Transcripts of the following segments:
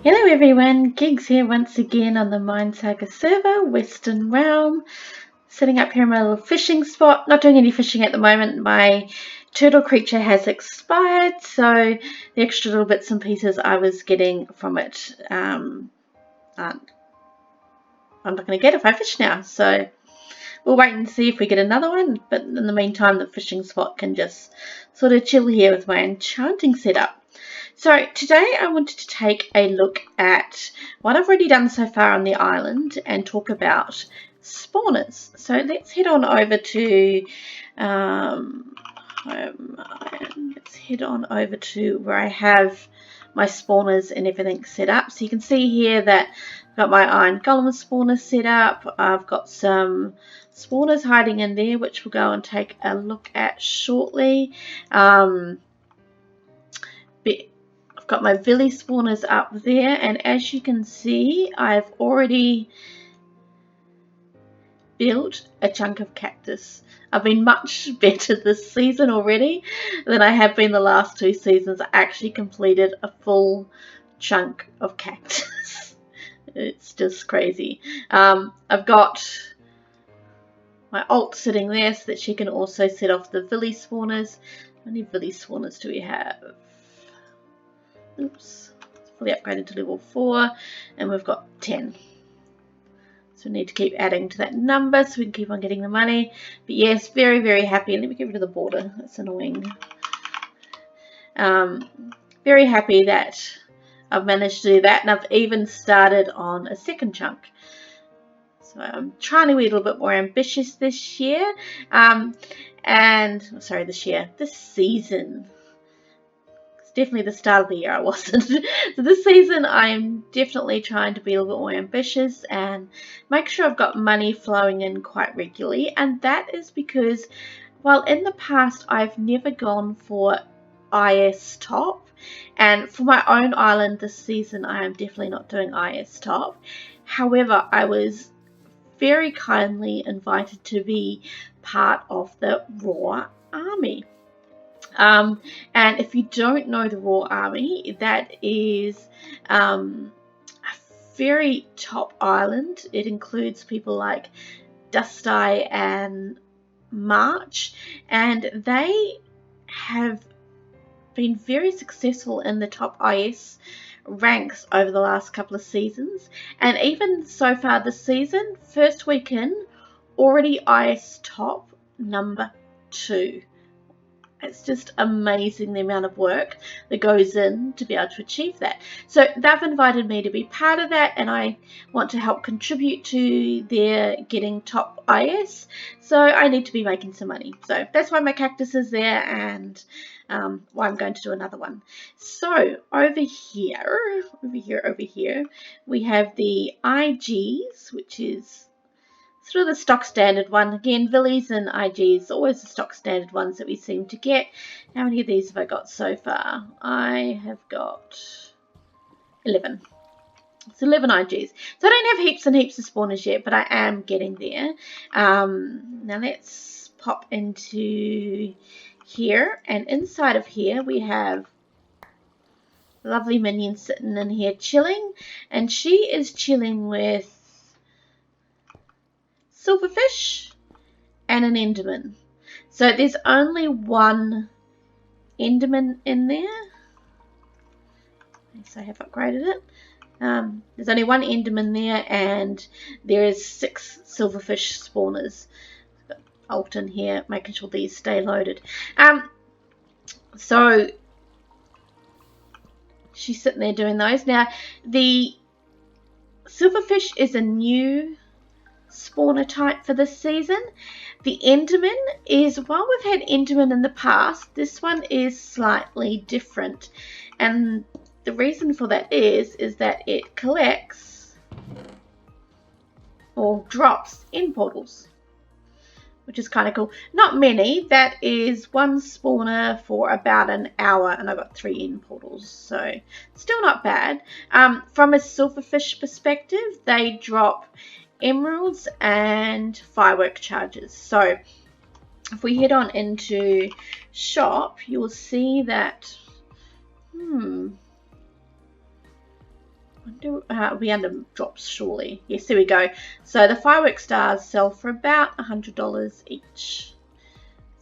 Hello everyone, Gigs here once again on the MineSaga server, Western Realm. Sitting up here in my little fishing spot, not doing any fishing at the moment. My turtle creature has expired, so the extra little bits and pieces I was getting from it, I'm not going to get if I fish now. So we'll wait and see if we get another one, but in the meantime the fishing spot can just sort of chill here with my enchanting setup. So today I wanted to take a look at what I've already done so far on the island and talk about spawners. So let's head on over to let's head on over to where I have my spawners and everything set up. So you can see here that I've got my iron golem spawner set up. I've got some spawners hiding in there, which we'll go and take a look at shortly. I've got my villi spawners up there, and as you can see, I've already built a chunk of cactus. I've been much better this season already than I have been the last 2 seasons. I actually completed a full chunk of cactus. It's just crazy. I've got my alt sitting there so that she can also set off the villi spawners. How many villi spawners do we have? Oops, it's fully upgraded to level 4, and we've got 10. So we need to keep adding to that number so we can keep on getting the money. But yes, very, very happy. Let me get rid of the border. That's annoying. Very happy that I've managed to do that, and I've even started on a second chunk. So I'm trying to be a little bit more ambitious this year. This season. Definitely the start of the year I wasn't. So this season I'm definitely trying to be a little bit more ambitious and make sure I've got money flowing in quite regularly, and that is because while in the past I've never gone for IS top, and for my own island this season I am definitely not doing IS top. However, I was very kindly invited to be part of the Raw Army. And if you don't know the Raw Army, that is a very top island. It includes people like Dusty and March, and they have been very successful in the top IS ranks over the last couple of seasons, and even so far this season, first week in, already IS top number 2. It's just amazing the amount of work that goes in to be able to achieve that. So they've invited me to be part of that, and I want to help contribute to their getting top IS. So I need to be making some money. So that's why my cactus is there, and why I'm going to do another one. So over here, we have the IGs, which is sort of the stock standard one. Again, villies and IGs, always the stock standard ones that we seem to get. How many of these have I got so far? I have got 11. It's 11 IGs. So I don't have heaps and heaps of spawners yet, but I am getting there. Now let's pop into here, and inside of here we have lovely minion sitting in here chilling, and she is chilling with silverfish and an enderman. So there's only one enderman in there. So I have upgraded it. There's only one enderman there, and there is 6 silverfish spawners. Got alt in here, making sure these stay loaded. So she's sitting there doing those. Now the silverfish is a new spawner type for this season. The enderman is, while we've had enderman in the past, this one is slightly different, and the reason for that is that it collects or drops end portals, which is kind of cool. Not many. That is 1 spawner for about an hour, and I got 3 end portals, so still not bad. From a silverfish perspective, they drop emeralds and firework charges. So if we head on into shop, you will see that It'll be under drops surely. Yes, there we go. So the firework stars sell for about $100 each.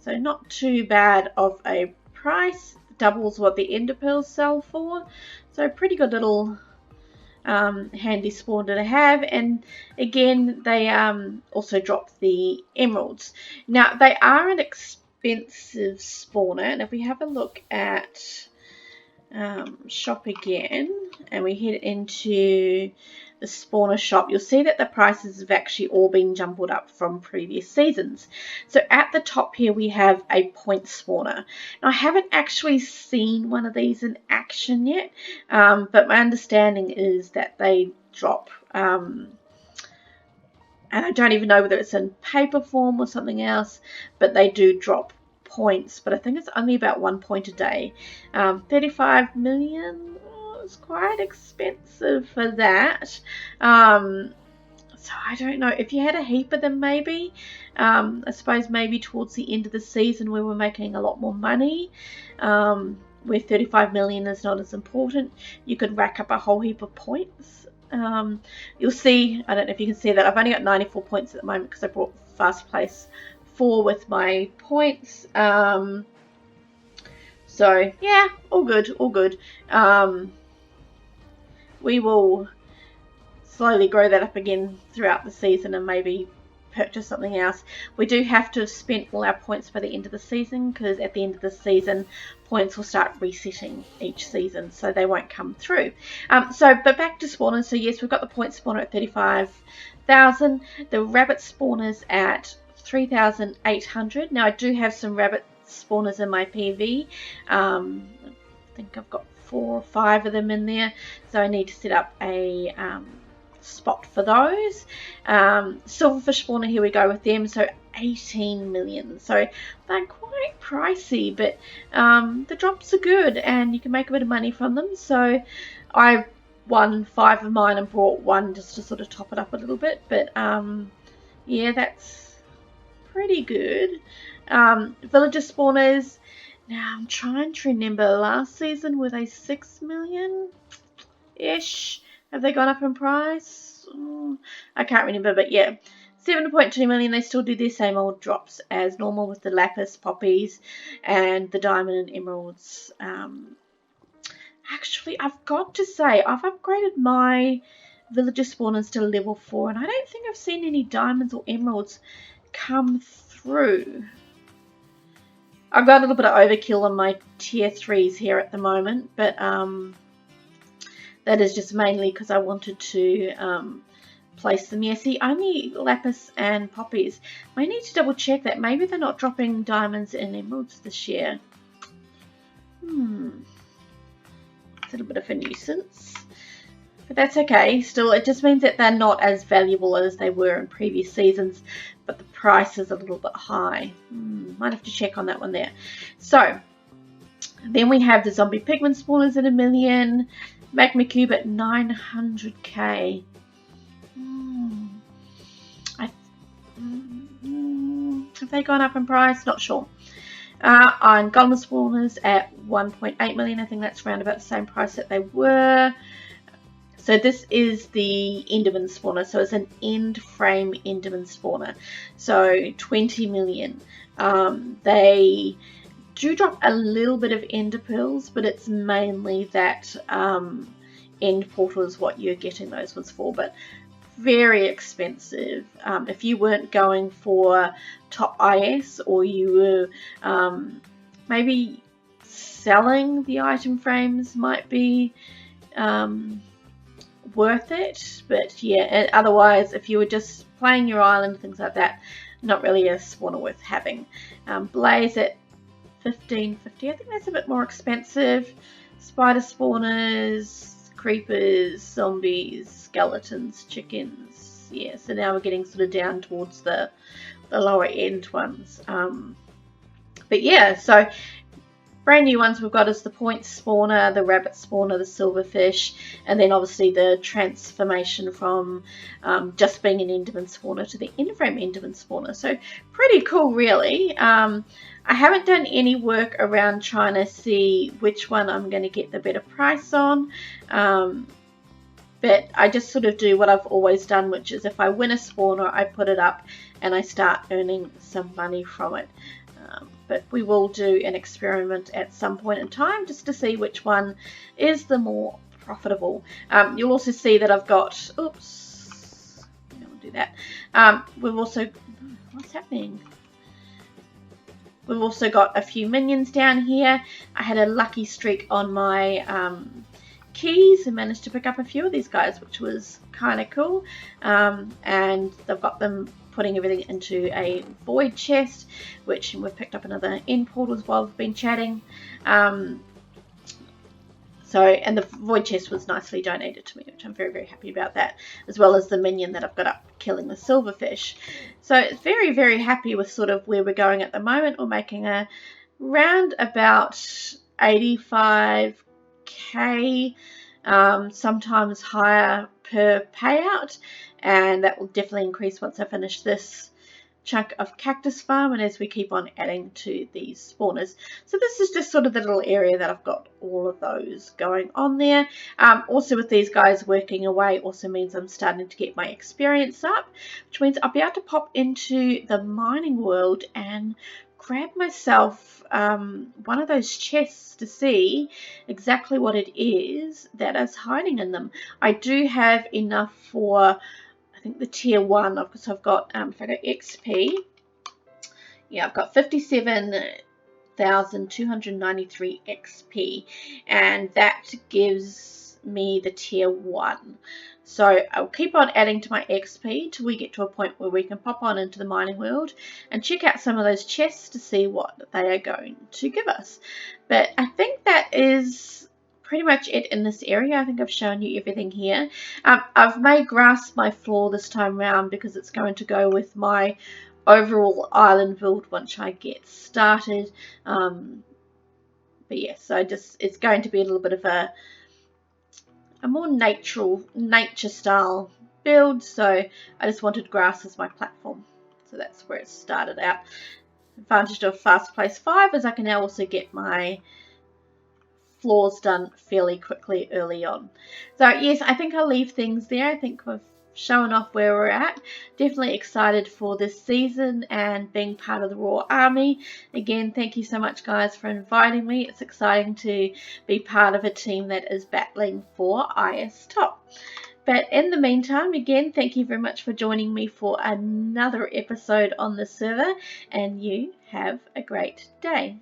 So not too bad of a price. Doubles what the ender pearls sell for. So pretty good little handy spawner to have. And again, they also drop the emeralds. Now they are an expensive spawner, and if we have a look at shop again and we head into the spawner shop, you'll see that the prices have actually all been jumbled up from previous seasons. So at the top here we have a point spawner. Now I haven't actually seen one of these in action yet, but my understanding is that they drop, and I don't even know whether it's in paper form or something else, but they do drop points, but I think it's only about 1 point a day. 35 million, it's quite expensive for that. So I don't know, if you had a heap of them maybe, I suppose maybe towards the end of the season we were making a lot more money, where 35 million is not as important, you could rack up a whole heap of points. You'll see, I don't know if you can see that, I've only got 94 points at the moment because I brought Fast Place 4 with my points. So yeah, all good, all good. We will slowly grow that up again throughout the season and maybe purchase something else. We do have to have spent all our points by the end of the season, because at the end of the season points will start resetting each season, so they won't come through. But back to spawners. So yes, we've got the point spawner at 35,000. The rabbit spawners at 3,800. Now I do have some rabbit spawners in my PV. I think I've got 4 or 5 of them in there, so I need to set up a spot for those. Silverfish spawner, here we go with them, so 18 million. So they're quite pricey, but the drops are good and you can make a bit of money from them. So I won 5 of mine and brought 1 just to sort of top it up a little bit, but yeah, that's pretty good. Villager spawners, now I'm trying to remember, last season were they 6 million ish? Have they gone up in price? I can't remember, but yeah, 7.2 million. They still do their same old drops as normal with the lapis, poppies, and the diamond and emeralds. Actually, I've got to say, I've upgraded my villager spawners to level 4, and I don't think I've seen any diamonds or emeralds come through. I've got a little bit of overkill on my tier 3s here at the moment, but that is just mainly because I wanted to place them. Yeah, see, only lapis and poppies. I need to double check that. Maybe they're not dropping diamonds and emeralds this year. It's a little bit of a nuisance. But that's okay. Still, it just means that they're not as valuable as they were in previous seasons, but the price is a little bit high. Might have to check on that one there. So, then we have the zombie pigment spawners at 1 million. Magma Cube at 900k. Have they gone up in price? Not sure. Iron Golem spawners at 1.8 million. I think that's around about the same price that they were. So this is the Enderman spawner. So it's an end frame Enderman spawner. So 20 million. They do drop a little bit of ender pearls, but it's mainly that end portal is what you're getting those ones for, but very expensive. If you weren't going for top IS, or you were maybe selling the item frames, might be worth it, but yeah, otherwise if you were just playing your island, things like that, not really a spawner worth having. Blaze at 1550. I think that's a bit more expensive. Spider spawners, creepers, zombies, skeletons, chickens. Yeah, so now we're getting sort of down towards the lower end ones. But yeah, so brand new ones we've got is the point spawner, the rabbit spawner, the silverfish, and then obviously the transformation from just being an enderman spawner to the end frame enderman spawner. So pretty cool, really. I haven't done any work around trying to see which one I'm going to get the better price on. But I just sort of do what I've always done, which is if I win a spawner, I put it up and I start earning some money from it. But we will do an experiment at some point in time just to see which one is the more profitable. You'll also see that I've got, oops, I don't do that. We've also, what's happening? We've also got a few minions down here. I had a lucky streak on my keys and managed to pick up a few of these guys, which was kind of cool. And they've got them putting everything into a void chest, which we've picked up another end portals while we've been chatting. And the void chest was nicely donated to me, which I'm very, very happy about that, as well as the minion that I've got up killing the silverfish. So very, very happy with sort of where we're going at the moment. We're making a round about 85k, sometimes higher per payout, and that will definitely increase once I finish this chunk of cactus farm and as we keep on adding to these spawners. So this is just sort of the little area that I've got all of those going on there. Also with these guys working away also means I'm starting to get my experience up, which means I'll be able to pop into the mining world and grab myself one of those chests to see exactly what it is that is hiding in them. I do have enough for, I think, the tier 1, because I've got, if I go XP, yeah, I've got 57,293 XP, and that gives me the tier 1. So I'll keep on adding to my XP till we get to a point where we can pop on into the mining world and check out some of those chests to see what they are going to give us. But I think that is pretty much it in this area. I think I've shown you everything here. I've made grass my floor this time around because it's going to go with my overall island build once I get started. But yes, it's going to be a little bit of a more nature style build, so I just wanted grass as my platform. So that's where it started out. Advantage of Fast Place 5 is I can now also get my floors done fairly quickly early on. So yes, I think I'll leave things there. I think we've shown off where we're at. Definitely excited for this season and being part of the Raw Army. Again, thank you so much guys for inviting me. It's exciting to be part of a team that is battling for IS Top. But in the meantime, again, thank you very much for joining me for another episode on the server, and you have a great day.